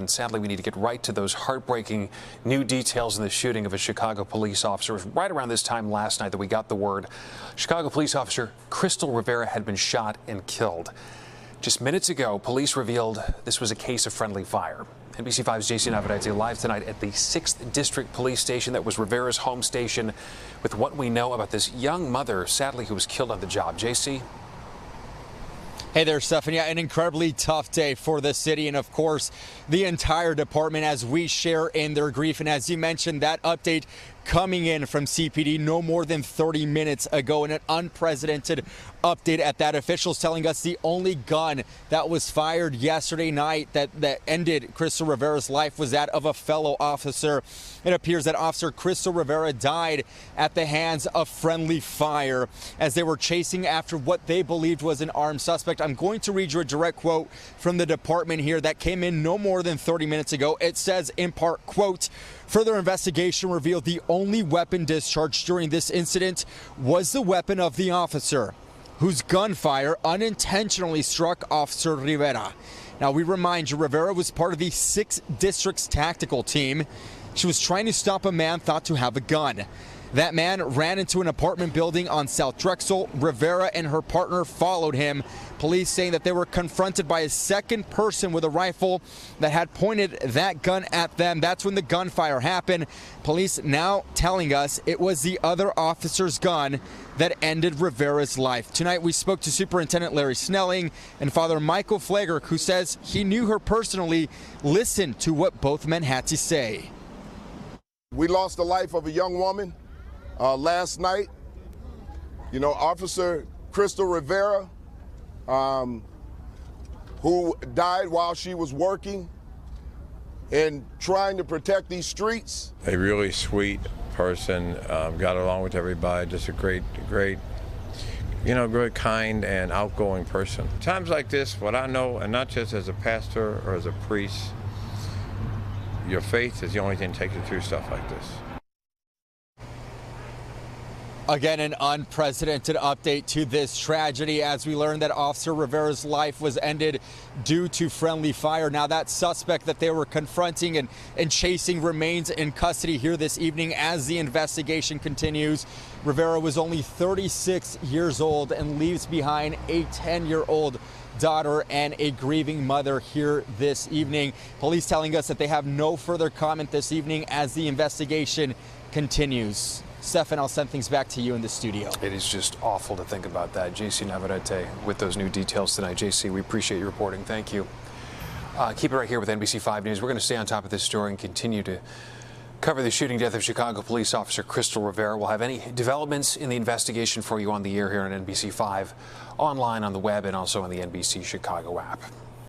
and sadly we need to get right to those heartbreaking new details in the shooting of a Chicago police officer. It was right around this time last night that we got the word Chicago police officer Krystal Rivera had been shot and killed. Just minutes ago, police revealed this was a case of friendly fire. NBC5's J.C. Navarrete live tonight at the 6th District Police Station that was Rivera's home station with what we know about this young mother, sadly, who was killed on the job. J.C.? Hey there, Stephan. Yeah, an incredibly tough day for the city and, of course, the entire department as we share in their grief. And as you mentioned, that update coming in from CPD no more than 30 minutes ago, and an unprecedented update at that. Officials telling us the only gun that was fired yesterday night that ended Krystal Rivera's life was that of a fellow officer. It appears that Officer Krystal Rivera died at the hands of friendly fire as they were chasing after what they believed was an armed suspect. I'm going to read you a direct quote from the department here that came in no more than 30 minutes ago. It says in part, quote, "Further investigation revealed the only weapon discharged during this incident was the weapon of the officer, whose gunfire unintentionally struck Officer Rivera." Now, we remind you, Rivera was part of the 6th District's tactical team. She was trying to stop a man thought to have a gun. That man ran into an apartment building on South Drexel. Rivera and her partner followed him. Police saying that they were confronted by a second person with a rifle that had pointed that gun at them. That's when the gunfire happened. Police now telling us it was the other officer's gun that ended Rivera's life. Tonight we spoke to Superintendent Larry Snelling and Father Michael Flager, who says he knew her personally. Listen to what both men had to say. We lost the life of a young woman last night. You know, Officer Krystal Rivera, who died while she was working and trying to protect these streets. A really sweet person, got along with everybody, just a great, very kind and outgoing person. Times like this, what I know, and not just as a pastor or as a priest, your faith is the only thing that takes you through stuff like this. Again, an unprecedented update to this tragedy as we learned that Officer Rivera's life was ended due to friendly fire. Now, that suspect that they were confronting and chasing remains in custody here this evening as the investigation continues. Rivera was only 36 years old and leaves behind a 10-year-old daughter and a grieving mother here this evening. Police telling us that they have no further comment this evening as the investigation continues. Stephan, I'll send things back to you in the studio. It is just awful to think about that. J.C. Navarrete with those new details tonight. J.C., we appreciate your reporting. Thank you. Keep it right here with NBC5 News. We're going to stay on top of this story and continue to cover the shooting death of Chicago police officer Krystal Rivera. We'll have any developments in the investigation for you on the air here on NBC5, online, on the web, and also on the NBC Chicago app.